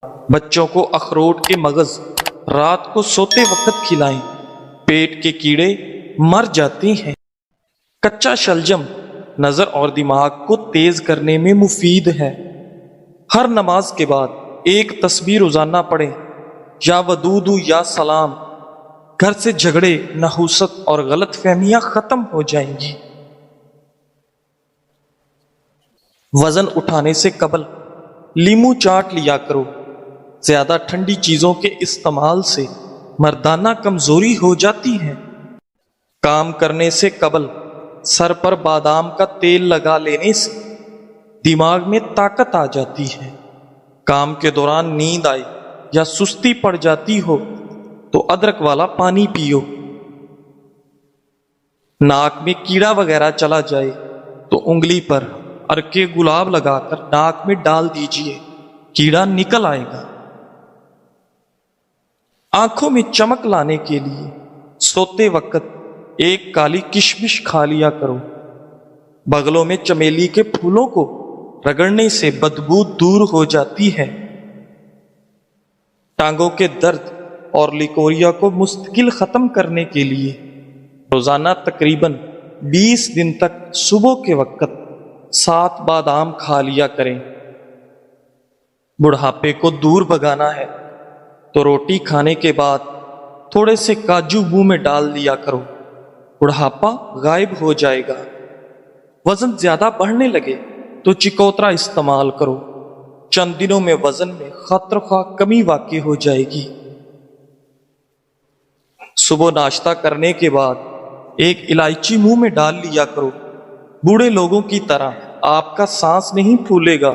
بچوں کو اخروٹ کے مغز رات کو سوتے وقت کھلائیں، پیٹ کے کیڑے مر جاتے ہیں۔ کچا شلجم نظر اور دماغ کو تیز کرنے میں مفید ہے۔ ہر نماز کے بعد ایک تسبیح روزانہ پڑھیں، یا ودود یا سلام۔ گھر سے جھگڑے، نحوست اور غلط فہمیاں ختم ہو جائیں گی۔ وزن اٹھانے سے قبل لیمو چاٹ لیا کرو۔ زیادہ ٹھنڈی چیزوں کے استعمال سے مردانہ کمزوری ہو جاتی ہے۔ کام کرنے سے قبل سر پر بادام کا تیل لگا لینے سے دماغ میں طاقت آ جاتی ہے۔ کام کے دوران نیند آئے یا سستی پڑ جاتی ہو تو ادرک والا پانی پیو۔ ناک میں کیڑا وغیرہ چلا جائے تو انگلی پر ارکے گلاب لگا کر ناک میں ڈال دیجئے، کیڑا نکل آئے گا۔ آنکھوں میں چمک لانے کے لیے سوتے وقت ایک کالی کشمش کھا لیا کرو۔ بغلوں میں چمیلی کے پھولوں کو رگڑنے سے بدبو دور ہو جاتی ہے۔ ٹانگوں کے درد اور لیکوریا کو مستقل ختم کرنے کے لیے روزانہ تقریباً 20 دن تک صبح کے وقت 7 بادام کھا لیا کریں۔ بڑھاپے کو دور بھگانا ہے تو روٹی کھانے کے بعد تھوڑے سے کاجو منہ میں ڈال دیا کرو، بڑھاپا غائب ہو جائے گا۔ وزن زیادہ بڑھنے لگے تو چکوترا استعمال کرو، چند دنوں میں وزن میں خطرخواہ کمی واقع ہو جائے گی۔ صبح ناشتہ کرنے کے بعد ایک الائچی منہ میں ڈال لیا کرو، بوڑھے لوگوں کی طرح آپ کا سانس نہیں پھولے گا۔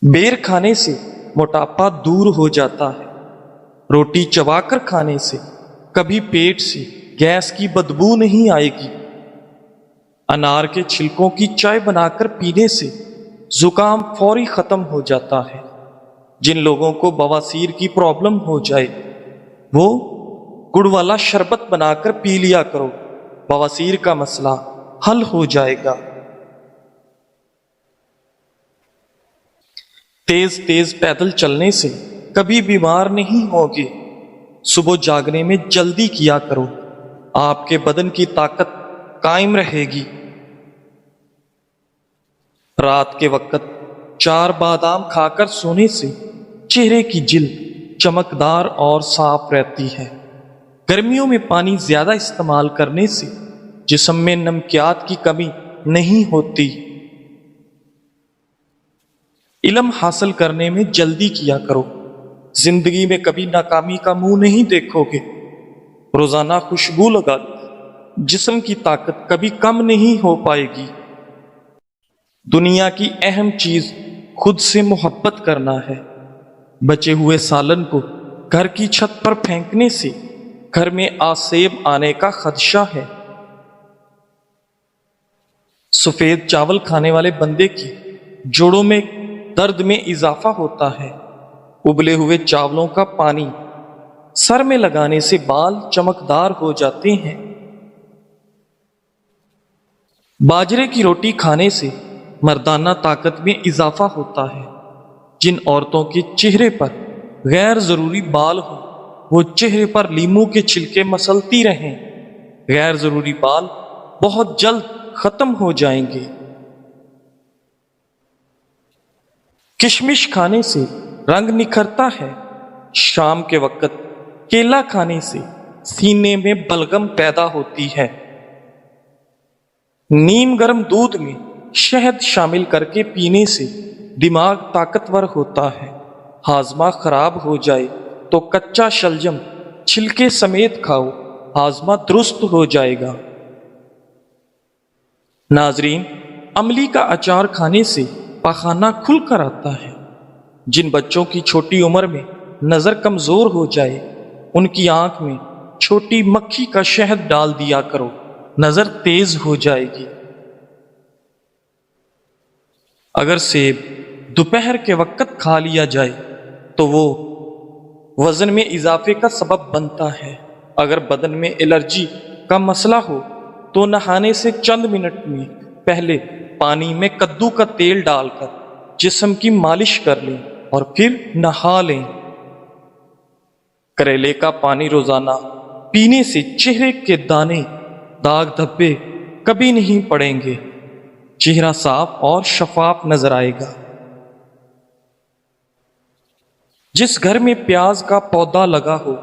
بیر کھانے سے موٹاپا دور ہو جاتا ہے۔ روٹی چبا کر کھانے سے کبھی پیٹ سے گیس کی بدبو نہیں آئے گی۔ انار کے چھلکوں کی چائے بنا کر پینے سے زکام فوری ختم ہو جاتا ہے۔ جن لوگوں کو بواسیر کی پرابلم ہو جائے وہ گڑ والا شربت بنا کر پی لیا کرو، بواسیر کا مسئلہ حل ہو جائے گا۔ تیز تیز پیدل چلنے سے کبھی بیمار نہیں ہوگے۔ صبح جاگنے میں جلدی کیا کرو، آپ کے بدن کی طاقت قائم رہے گی۔ رات کے وقت 4 بادام کھا کر سونے سے چہرے کی جلد چمکدار اور صاف رہتی ہے۔ گرمیوں میں پانی زیادہ استعمال کرنے سے جسم میں نمکیات کی کمی نہیں ہوتی۔ علم حاصل کرنے میں جلدی کیا کرو، زندگی میں کبھی ناکامی کا منہ نہیں دیکھو گے۔ روزانہ خوشبو لگا، جسم کی طاقت کبھی کم نہیں ہو پائے گی۔ دنیا کی اہم چیز خود سے محبت کرنا ہے۔ بچے ہوئے سالن کو گھر کی چھت پر پھینکنے سے گھر میں آسیب آنے کا خدشہ ہے۔ سفید چاول کھانے والے بندے کی جوڑوں میں درد میں اضافہ ہوتا ہے۔ ابلے ہوئے چاولوں کا پانی سر میں لگانے سے بال چمکدار ہو جاتے ہیں۔ باجرے کی روٹی کھانے سے مردانہ طاقت میں اضافہ ہوتا ہے۔ جن عورتوں کے چہرے پر غیر ضروری بال ہوں وہ چہرے پر لیمو کے چھلکے مسلتی رہیں، غیر ضروری بال بہت جلد ختم ہو جائیں گے۔ کشمش کھانے سے رنگ نکھرتا ہے۔ شام کے وقت کیلا کھانے سے سینے میں بلغم پیدا ہوتی ہے۔ نیم گرم دودھ میں شہد شامل کر کے پینے سے دماغ طاقتور ہوتا ہے۔ ہاضمہ خراب ہو جائے تو کچا شلجم چھلکے سمیت کھاؤ، ہاضمہ درست ہو جائے گا۔ ناظرین، املی کا اچار کھانے سے پاخانہ کھل کر آتا ہے۔ جن بچوں کی چھوٹی عمر میں نظر کمزور ہو جائے ان کی آنکھ میں چھوٹی مکھی کا شہد ڈال دیا کرو، نظر تیز ہو جائے گی۔ اگر سیب دوپہر کے وقت کھا لیا جائے تو وہ وزن میں اضافے کا سبب بنتا ہے۔ اگر بدن میں الرجی کا مسئلہ ہو تو نہانے سے چند منٹ میں پہلے پانی میں کدو کا تیل ڈال کر جسم کی مالش کر لیں اور پھر نہا لیں۔ کریلے کا پانی روزانہ پینے سے چہرے کے دانے، داغ دھبے کبھی نہیں پڑیں گے، چہرہ صاف اور شفاف نظر آئے گا۔ جس گھر میں پیاز کا پودا لگا ہو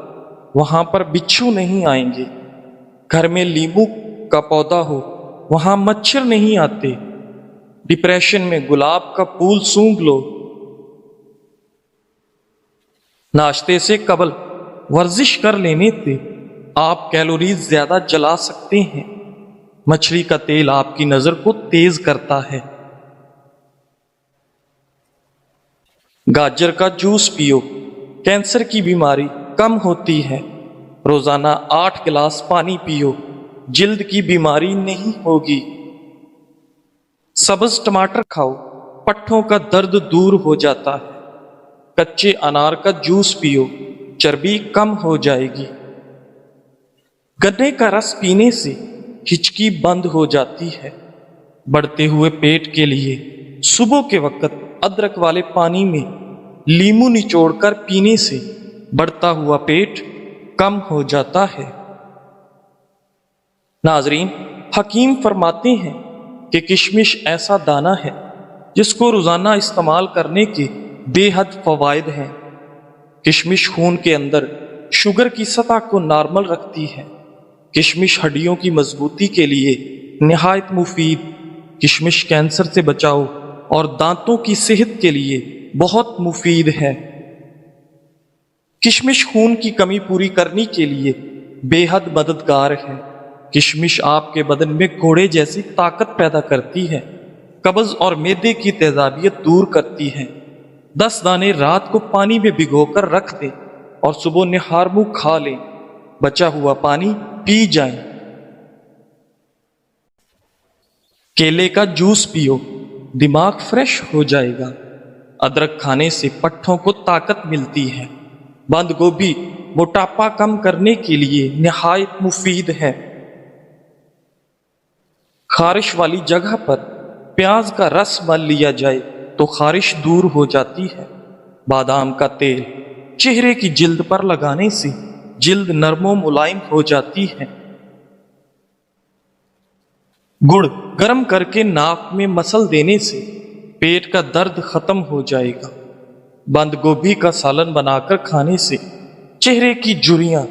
وہاں پر بچھو نہیں آئیں گے، گھر میں لیمو کا پودا ہو وہاں مچھر نہیں آتے، ڈپریشن میں گلاب کا پھول سونگھ لو۔ ناشتے سے قبل ورزش کر لینے سے آپ کیلوریز زیادہ جلا سکتے ہیں۔ مچھلی کا تیل آپ کی نظر کو تیز کرتا ہے۔ گاجر کا جوس پیو، کینسر کی بیماری کم ہوتی ہے۔ روزانہ 8 گلاس پانی پیو، جلد کی بیماری نہیں ہوگی۔ سبز ٹماٹر کھاؤ، پٹھوں کا درد دور ہو جاتا ہے۔ کچے انار کا جوس پیو، چربی کم ہو جائے گی۔ گنے کا رس پینے سے ہچکی بند ہو جاتی ہے۔ بڑھتے ہوئے پیٹ کے لیے صبح کے وقت ادرک والے پانی میں لیمو نچوڑ کر پینے سے بڑھتا ہوا پیٹ کم ہو جاتا ہے۔ ناظرین، حکیم فرماتے ہیں کہ کشمش ایسا دانہ ہے جس کو روزانہ استعمال کرنے کے بے حد فوائد ہیں۔ کشمش خون کے اندر شوگر کی سطح کو نارمل رکھتی ہے۔ کشمش ہڈیوں کی مضبوطی کے لیے نہایت مفید۔ کشمش کینسر سے بچاؤ اور دانتوں کی صحت کے لیے بہت مفید ہے۔ کشمش خون کی کمی پوری کرنے کے لیے بے حد مددگار ہے۔ کشمش آپ کے بدن میں گھوڑے جیسی طاقت پیدا کرتی ہے، قبض اور معدے کی تیزابیت دور کرتی ہے۔ 10 دانے رات کو پانی میں بھگو کر رکھ دیں اور صبح نہار منہ کھا لیں، بچا ہوا پانی پی جائیں۔ کیلے کا جوس پیو، دماغ فریش ہو جائے گا۔ ادرک کھانے سے پٹھوں کو طاقت ملتی ہے۔ بند گوبھی موٹاپا کم کرنے کے لیے نہایت مفید ہے۔ خارش والی جگہ پر پیاز کا رس مل لیا جائے تو خارش دور ہو جاتی ہے۔ بادام کا تیل چہرے کی جلد پر لگانے سے جلد نرم و ملائم ہو جاتی ہے۔ گڑ گرم کر کے ناک میں مسل دینے سے پیٹ کا درد ختم ہو جائے گا۔ بند گوبھی کا سالن بنا کر کھانے سے چہرے کی جھریاں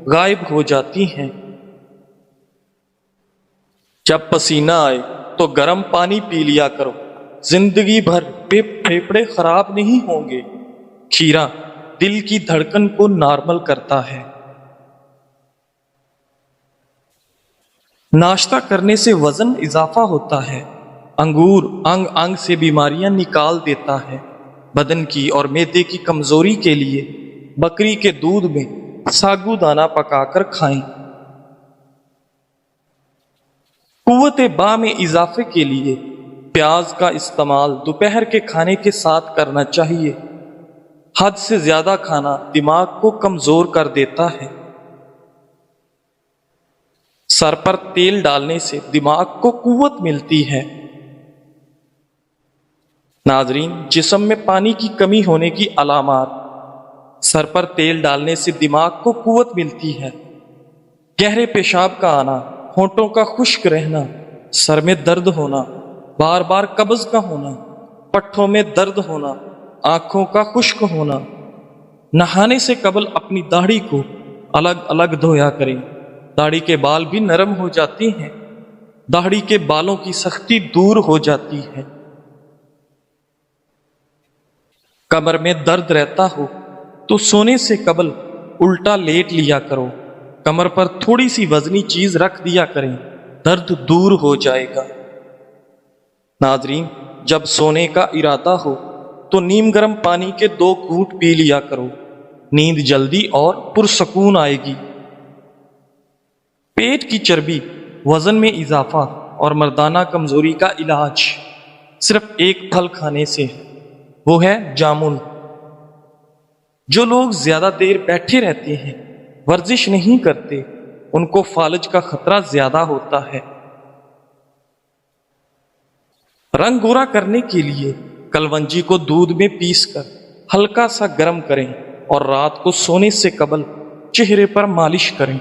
غائب ہو جاتی ہیں۔ جب پسینہ آئے تو گرم پانی پی لیا کرو، زندگی بھر پھیپھڑے خراب نہیں ہوں گے۔ کھیرا دل کی دھڑکن کو نارمل کرتا ہے۔ ناشتہ کرنے سے وزن اضافہ ہوتا ہے۔ انگور انگ انگ سے بیماریاں نکال دیتا ہے۔ بدن کی اور معدے کی کمزوری کے لیے بکری کے دودھ میں ساگو دانہ پکا کر کھائیں۔ قوت با میں اضافے کے لیے پیاز کا استعمال دوپہر کے کھانے کے ساتھ کرنا چاہیے۔ حد سے زیادہ کھانا دماغ کو کمزور کر دیتا ہے۔ سر پر تیل ڈالنے سے دماغ کو قوت ملتی ہے۔ ناظرین، جسم میں پانی کی کمی ہونے کی علامات: سر پر تیل ڈالنے سے دماغ کو قوت ملتی ہے۔ گہرے پیشاب کا آنا، ہونٹوں کا خشک رہنا، سر میں درد ہونا، بار بار قبض کا ہونا، پٹھوں میں درد ہونا، آنکھوں کا خشک ہونا۔ نہانے سے قبل اپنی داڑھی کو الگ الگ دھویا کریں۔ داڑھی کے بال بھی نرم ہو جاتے ہیں۔ داڑھی کے بالوں کی سختی دور ہو جاتی ہے۔ کمر میں درد رہتا ہو تو سونے سے قبل الٹا لیٹ لیا کرو۔ کمر پر تھوڑی سی وزنی چیز رکھ دیا کریں، درد دور ہو جائے گا۔ ناظرین، جب سونے کا ارادہ ہو تو نیم گرم پانی کے 2 گھونٹ پی لیا کرو، نیند جلدی اور پرسکون آئے گی۔ پیٹ کی چربی، وزن میں اضافہ اور مردانہ کمزوری کا علاج صرف ایک پھل کھانے سے ہے، وہ ہے جامن۔ جو لوگ زیادہ دیر بیٹھے رہتے ہیں، ورزش نہیں کرتے، ان کو فالج کا خطرہ زیادہ ہوتا ہے۔ رنگ گورا کرنے کے لیے کلونجی کو دودھ میں پیس کر ہلکا سا گرم کریں اور رات کو سونے سے قبل چہرے پر مالش کریں۔